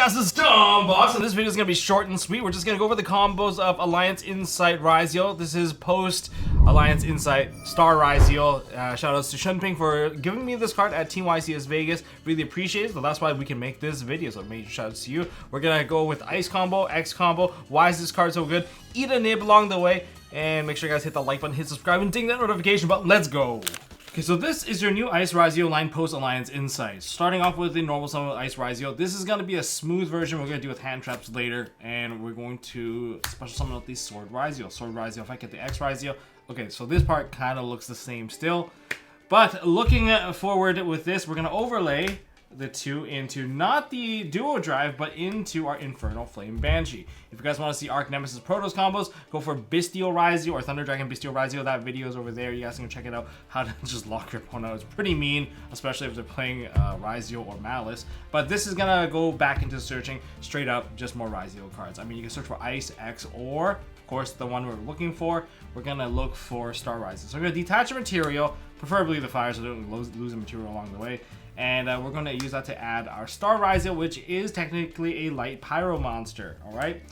guys, this is Boss, and this video is going to be short and sweet. We're just going to go over the combos of Alliance Insight Ryzeal. This is post-Alliance Insight Star Ryzeal. Shoutouts to Shunping for giving me this card at Team YCS Vegas. Really appreciate it, so that's why we can make this video, so major shoutouts to you. We're going to go with Ice Combo, Ext Combo. Why is this card so good? Eat a nib along the way, and make sure you guys hit the like button, hit subscribe, and ding that notification button. Let's go! Okay, so this is your new Ext Ryzeal line post-Alliance Insight. Starting off with the normal summon with Ext Ryzeal. This is going to be a smooth version we're going to do with hand traps later. And we're going to special summon out the Sword Ryzeal. Sword Ryzeal, if I get the Ext Ryzeal. Okay, so this part kind of looks the same still. But looking forward with this, we're going to overlay the two into not the duo drive, but into our Infernal Flame Banshee. If you guys want to see Arc Nemesis Protoss combos, go for Bestial Ryzeal or Thunder Dragon Bestial Ryzeal. That video is over there. You guys can check it out. How to just lock your opponent out. It's pretty mean, especially if they're playing Ryzeal or Malice. But this is gonna go back into searching straight up just more Ryzeal cards. I mean, you can search for Ice, X, or of course the one we're looking for. We're gonna look for Star Ryzeal. So we're gonna detach a material, preferably the fire, so don't lose the material along the way. And we're going to use that to add our Star Ryzeal, which is technically a light pyro monster, alright?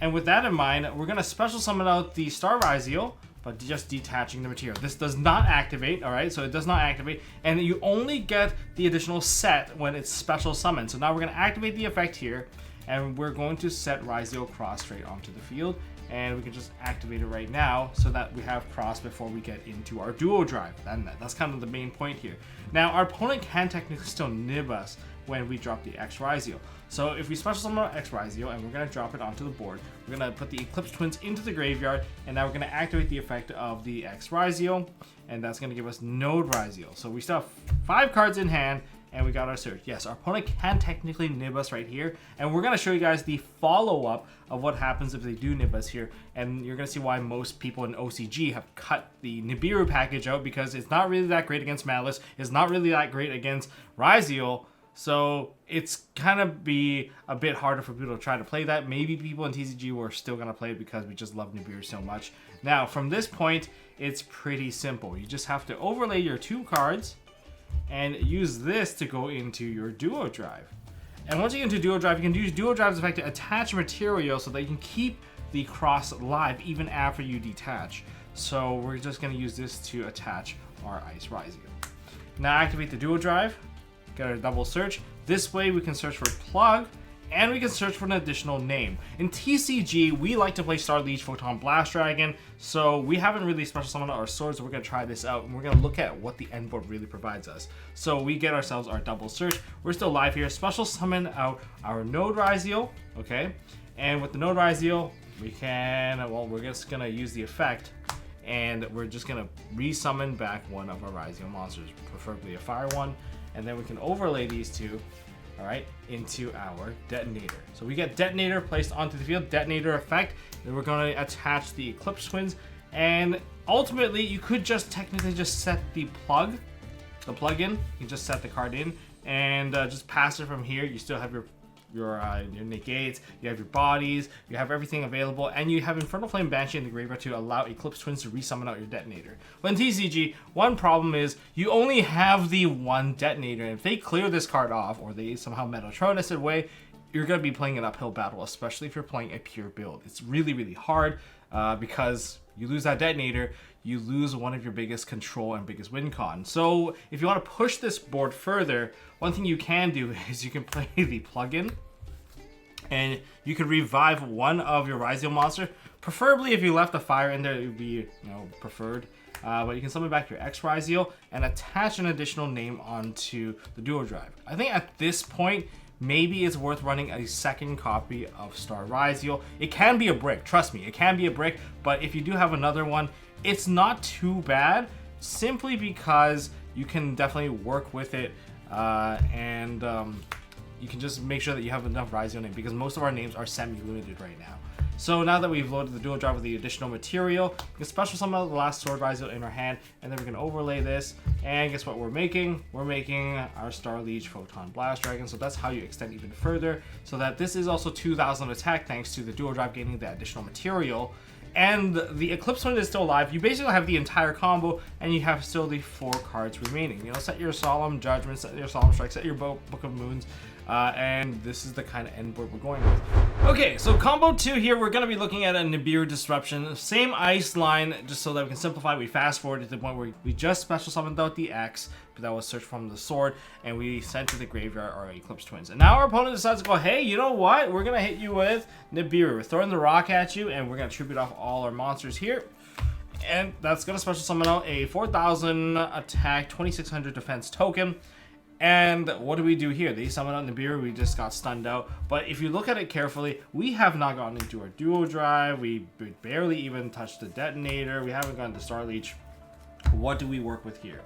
And with that in mind, we're going to special summon out the Star Ryzeal, but just detaching the material. This does not activate, alright? So it does not activate, and you only get the additional set when it's special summoned. So now we're going to activate the effect here, and we're going to set Ryzeal Cross straight onto the field. And we can just activate it right now so that we have cross before we get into our duo drive. And that's kind of the main point here. Now, our opponent can technically still nib us when we drop the Ext Ryzeal. So if we special summon Ext Ryzeal and we're going to drop it onto the board, we're going to put the Eclipse Twins into the graveyard, and now we're going to activate the effect of the Ext Ryzeal, and that's going to give us Node Ryzeal. So we still have 5 cards in hand, and we got our search. Yes, our opponent can technically nib us right here, and we're going to show you guys the follow-up of what happens if they do nib us here, and you're going to see why most people in OCG have cut the Nibiru package out, because it's not really that great against Malice, it's not really that great against Ryzeal, so it's kind of be a bit harder for people to try to play that. Maybe people in TCG were still going to play it because we just love Nibiru so much. Now, from this point, it's pretty simple. You just have to overlay your 2 cards, and use this to go into your duo drive. And once you get into duo drive, you can use duo drive's effect to attach material so that you can keep the cross live even after you detach. So we're just going to use this to attach our Ice Ryzeal. Now activate the duo drive, get our double search. This way we can search for plug, and we can search for an additional name. In TCG, we like to play Star Leech, Photon Blast Dragon, so we haven't really special summoned our swords, so we're going to try this out, and we're going to look at what the end board really provides us. So we get ourselves our double search. We're still live here. Special summon out our Node Ryzeal, okay? And with the Node Ryzeal, we can, well, we're just going to use the effect, and we're just going to resummon back one of our Ryzeal monsters, preferably a fire one, and then we can overlay these two, all right, into our detonator. So we get detonator placed onto the field, detonator effect, then we're going to attach the Eclipse Twins, and ultimately you could just technically just set the plug-in, you can just set the card in, and just pass it from here. You still have your negates, you have your bodies, you have everything available, and you have Infernal Flame Banshee in the graveyard to allow Eclipse Twins to resummon out your detonator. But in TCG, one problem is you only have the one detonator, and if they clear this card off, or they somehow Metatronus it away, you're going to be playing an uphill battle, especially if you're playing a pure build. It's really, really hard because you lose that detonator, you lose one of your biggest control and biggest win con. So if you want to push this board further, one thing you can do is you can play the plugin, and you could revive one of your Ryzeal monster. Preferably if you left a fire in there, it would be preferred. But you can summon back your Ext Ryzeal and attach an additional name onto the duo drive. I think at this point, maybe it's worth running a second copy of Star Ryzeal. It can be a brick, trust me, it can be a brick, but if you do have another one, it's not too bad, simply because you can definitely work with it, and you can just make sure that you have enough Ryzeal names, because most of our names are semi-limited right now. So now that we've loaded the dual drive with the additional material, we can special summon the last Sword Ryzeal in our hand, and then we can overlay this, and guess what we're making? We're making our Star Leech Photon Blast Dragon, so that's how you extend even further, so that this is also 2,000 attack thanks to the dual drive gaining the additional material. And the Eclipse Twin is still alive. You basically have the entire combo, and you have still the 4 cards remaining. Set your Solemn Judgment, set your Solemn Strike, set your Book of Moons. and this is the kind of end board we're going with. Okay, so combo 2 here, we're going to be looking at a Nibiru Disruption. Same ice line, just so that we can simplify. We fast forward to the point where we just special summoned out the X, but that was searched from the sword, and we sent to the graveyard our Eclipse Twins. And now our opponent decides to go, hey, you know what? We're going to hit you with Nibiru. We're throwing the rock at you, and we're going to tribute off all our monsters here. And that's going to special summon out a 4,000 attack, 2,600 defense token. And what do we do here? They summon out Nibiru, we just got stunned out. But if you look at it carefully, we have not gotten into our duo drive. We barely even touched the detonator. We haven't gotten to Star Leech. What do we work with here?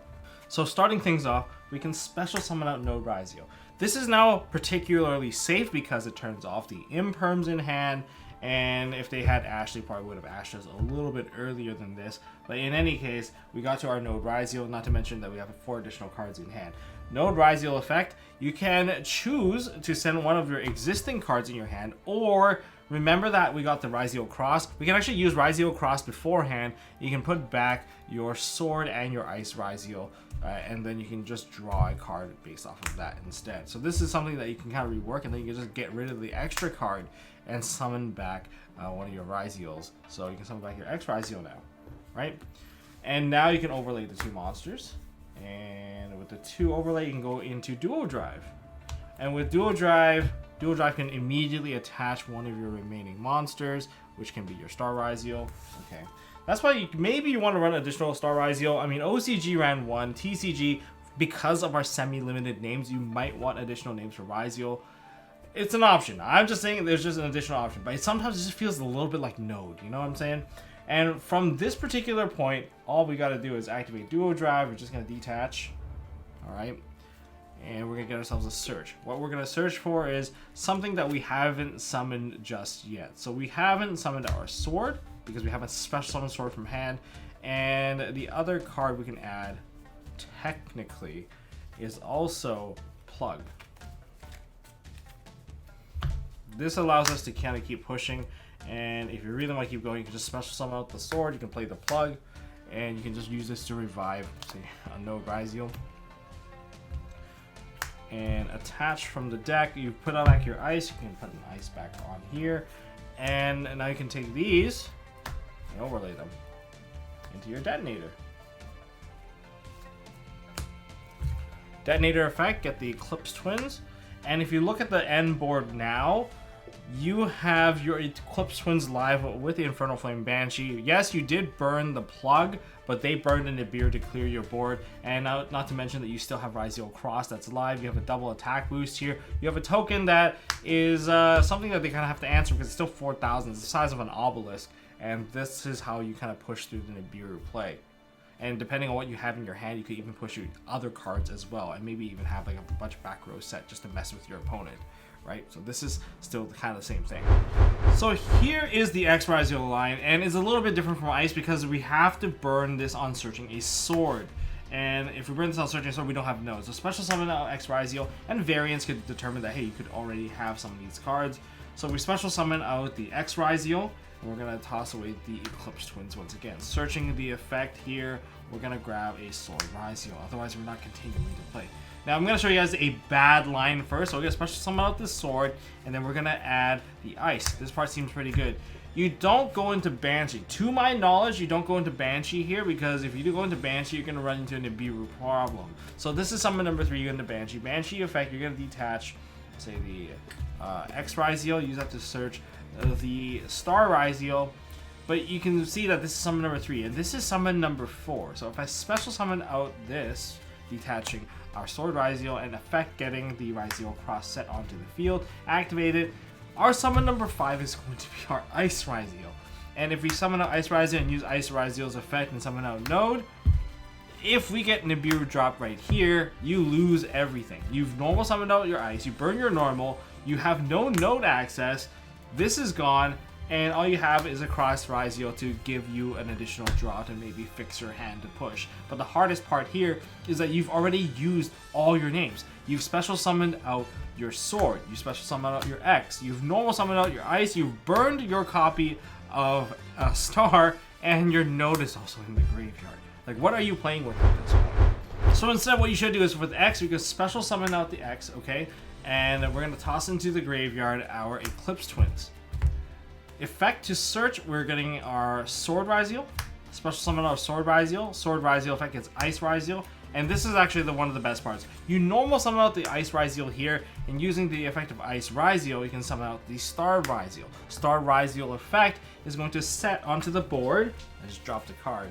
So starting things off, we can special summon out Node Ryzeal. This is now particularly safe because it turns off the imperms in hand. And if they had Ash, they probably would have Ashed us a little bit earlier than this. But in any case, we got to our Node Ryzeal, not to mention that we have 4 additional cards in hand. Node Ryzeal effect, you can choose to send one of your existing cards in your hand, or remember that we got the Ryzeal Cross. We can actually use Ryzeal Cross beforehand. You can put back your sword and your Ice Ryzeal, and then you can just draw a card based off of that instead. So this is something that you can kind of rework, and then you can just get rid of the extra card and summon back one of your Ryzeals. So you can summon back your Ext Ryzeal now, right? And now you can overlay the 2 monsters. And with the 2 overlay, you can go into Duo Drive. And with Duo Drive can immediately attach one of your remaining monsters, which can be your Star Ryzeal. Okay, that's why maybe you want to run additional Star Ryzeal. I mean, OCG ran 1, TCG, because of our semi-limited names, you might want additional names for Ryzeal. It's an option. I'm just saying there's just an additional option, but sometimes it just feels a little bit like Node, you know what I'm saying? And from this particular point, all we got to do is activate Duo Drive. We're just going to detach. All right. And we're going to get ourselves a search. What we're going to search for is something that we haven't summoned just yet. So we haven't summoned our sword because we haven't special summoned sword from hand. And the other card we can add, technically, is also plug. This allows us to kind of keep pushing. And if you really want to keep going, you can just special summon out the sword, you can play the plug, and you can just use this to revive, say, a Node Ryzeal. And attach from the deck, you put on back your ice, you can put an ice back on here, and now you can take these and overlay them into your detonator. Detonator effect, get the Eclipse Twins, and if you look at the end board now, you have your Eclipse Twins live with the Infernal Flame Banshee. Yes, you did burn the plug, but they burned in Nibiru to clear your board. And not to mention that you still have Ryzeal Cross that's live. You have a double attack boost here. You have a token that is something that they kind of have to answer because it's still 4,000. It's the size of an obelisk. And this is how you kind of push through the Nibiru play. And depending on what you have in your hand, you could even push your other cards as well. And maybe even have like a bunch of back row set just to mess with your opponent. Right, so this is still kind of the same thing. So here is the Ext Ryzeal line, and it's a little bit different from Ice because we have to burn this on searching a sword. And if we burn this on searching a sword, we don't have nodes. So special summon out Ext Ryzeal, and variants could determine that, hey, you could already have some of these cards. So we special summon out the Ext Ryzeal, and we're going to toss away the Eclipse Twins once again. Searching the effect here, we're going to grab a Sword Ryzeal, otherwise we're not continuing to play. Now I'm going to show you guys a bad line first. So we're going to special summon out the sword, and then we're going to add the ice. This part seems pretty good. You don't go into Banshee. To my knowledge, you don't go into Banshee here, because if you do go into Banshee, you're going to run into a Nibiru problem. So this is summon number 3, you go into Banshee. Banshee effect, you're going to detach, say, the Ext Ryzeal, use that to search the Star Ryzeal. But you can see that this is summon number 3, and this is summon number 4. So if I special summon out this, detaching our Sword Ryzeal, and effect getting the Ryzeal Cross set onto the field, activated, our summon number 5 is going to be our Ice Ryzeal. And if we summon out Ice Ryzeal and use Ice Ryzeal's effect and summon out Node, if we get Nibiru drop right here, you lose everything. You've normal summoned out your Ice, you burn your normal, you have no Node access, this is gone, and all you have is a Cross Ryzeal to give you an additional draw to maybe fix your hand to push. But the hardest part here is that you've already used all your names. You've special summoned out your sword, you special summoned out your X, you've normal summoned out your Ice, you've burned your copy of a Star, and your Node is also in the graveyard. Like, what are you playing with at this point? So instead, what you should do is with X, you can special summon out the X, okay? And we're going to toss into the graveyard our Eclipse Twins. Effect to search, we're getting our Sword Ryzeal. Special summon our Sword Ryzeal. Sword Ryzeal effect gets Ice Ryzeal. And this is actually one of the best parts. You normal summon out the Ice Ryzeal here, and using the effect of Ice Ryzeal, you can summon out the Star Ryzeal. Star Ryzeal effect is going to set onto the board. I just dropped a card.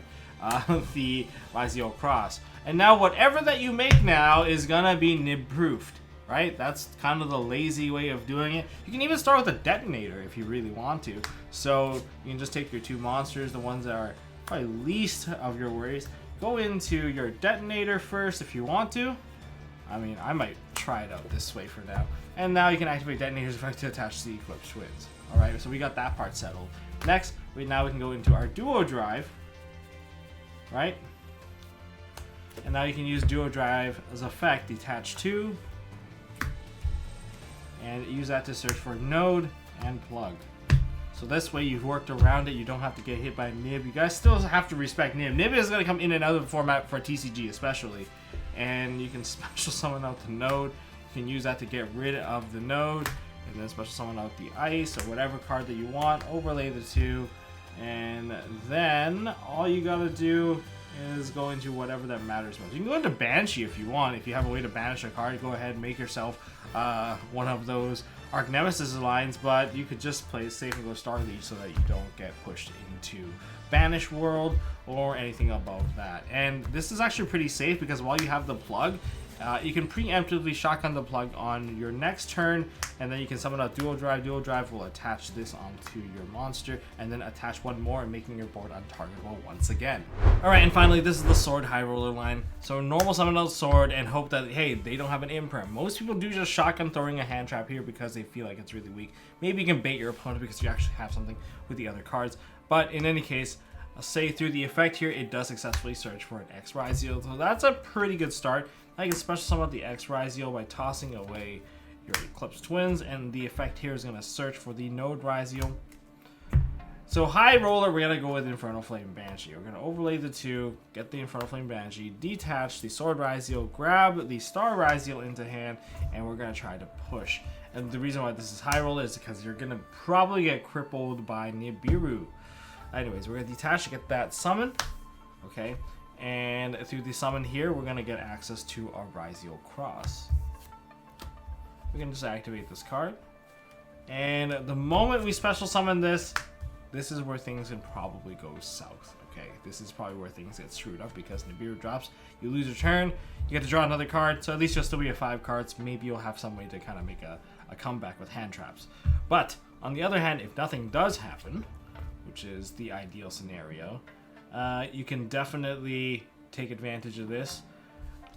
The Ryzeal Cross. And now whatever that you make now is gonna be Nib proofed, right? That's kind of the lazy way of doing it. You can even start with a detonator if you really want to. So you can just take your 2 monsters, the ones that are probably least of your worries. Go into your detonator first if you want to. I mean, I might try it out this way for now. And now you can activate detonator's effect to attach the Eclipse Twins. Alright, so we got that part settled. Next, now we can go into our Duo Drive. Right? And now you can use Duo Drive as effect, detach 2. And use that to search for node and plug. So this way you've worked around it, you don't have to get hit by Nib. You guys still have to respect Nib. Nib is going to come in and out of the format for TCG especially. And you can special summon out the node. You can use that to get rid of the node. And then special summon out the ice or whatever card that you want. Overlay the 2. And then all you got to do is go into whatever that matters most. You can go into Banshee if you want. If you have a way to banish a card, go ahead and make yourself one of those Arch Nemesis lines, but you could just play it safe and go Star Leech so that you don't get pushed into Banish World or anything above that. And this is actually pretty safe because while you have the plug, you can preemptively shotgun the plug on your next turn, and then you can summon out Dual Drive. Dual Drive will attach this onto your monster, and then attach one more, and making your board untargetable once again. Alright, and finally, this is the Sword High Roller line. So normal summon out Sword and hope that, hey, they don't have an imperm. Most people do just shotgun throwing a hand trap here because they feel like it's really weak. Maybe you can bait your opponent because you actually have something with the other cards. But in any case, I'll say through the effect here, it does successfully search for an Ext Ryzeal. So that's a pretty good start. I can special summon out the Ext Ryzeal by tossing away your Eclipse Twins, and the effect here is going to search for the Node Ryzeal. So high roller, we're going to go with Infernal Flame Banshee. We're going to overlay the 2, get the Infernal Flame Banshee, detach the Sword Ryzeal, grab the Star Ryzeal into hand, and we're going to try to push. And the reason why this is high roller is because you're going to probably get crippled by Nibiru. Anyways, we're going to detach to get that summon. Okay. And through the summon here, we're going to get access to our Ryzeal Cross. We can just activate this card. And the moment we special summon this, this is where things can probably go south. Okay, this is probably where things get screwed up because Nibiru drops. You lose your turn, you get to draw another card, so at least you'll still be at 5 cards. Maybe you'll have some way to kind of make a comeback with hand traps. But on the other hand, if nothing does happen, which is the ideal scenario, you can definitely take advantage of this.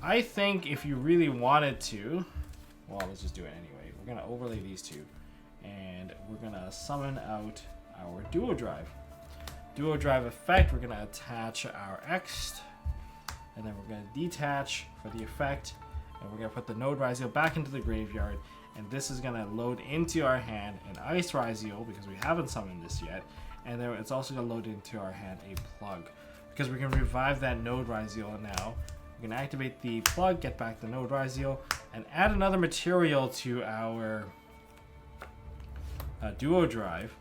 I think if you really wanted to, well, let's just do it anyway. We're going to overlay these 2, and we're going to summon out our Duo Drive. Duo Drive effect, we're going to attach our Ext, and then we're going to detach for the effect, and we're going to put the Node Ryzeal back into the graveyard, and this is going to load into our hand an Ice Ryzeal because we haven't summoned this yet. And then it's also going to load into our hand a plug, because we can revive that Node Ryzeal now. We can activate the plug, get back the Node Ryzeal, and add another material to our Duo Drive.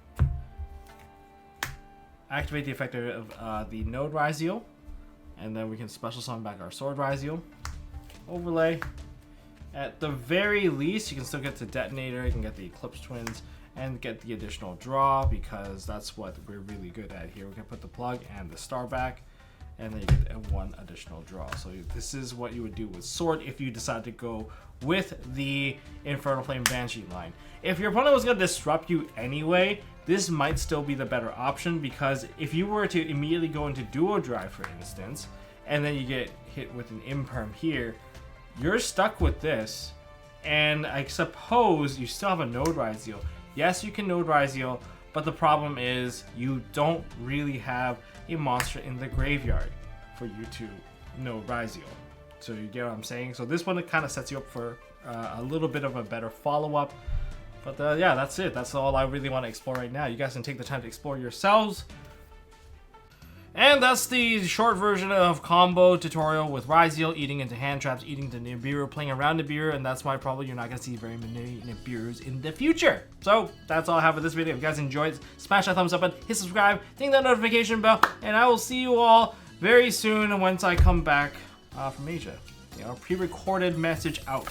Activate the effect of the Node Ryzeal, and then we can special summon back our Sword Ryzeal. Overlay. At the very least, you can still get the Detonator, you can get the Eclipse Twins, and get the additional draw, because that's what we're really good at here. We can put the plug and the star back, and then you get 1 additional draw. So this is what you would do with Sword if you decide to go with the Infernal Flame Banshee line. If your opponent was going to disrupt you anyway, this might still be the better option, because if you were to immediately go into Duo Drive, for instance, and then you get hit with an Imperm here, you're stuck with this, and I suppose you still have a Node Ryzeal. Yes, you can Node Ryzeal, but the problem is you don't really have a monster in the graveyard for you to Node Ryzeal. So you get what I'm saying? So this one, it kind of sets you up for a little bit of a better follow-up. But yeah, that's it. That's all I really want to explore right now. You guys can take the time to explore yourselves. And that's the short version of combo tutorial with Ryzeal eating into hand traps, eating into Nibiru, playing around Nibiru, and that's why probably you're not going to see very many Nibirus in the future. So that's all I have for this video. If you guys enjoyed, smash that thumbs up button, hit subscribe, ding that notification bell, and I will see you all very soon once I come back from Asia. Pre-recorded message out.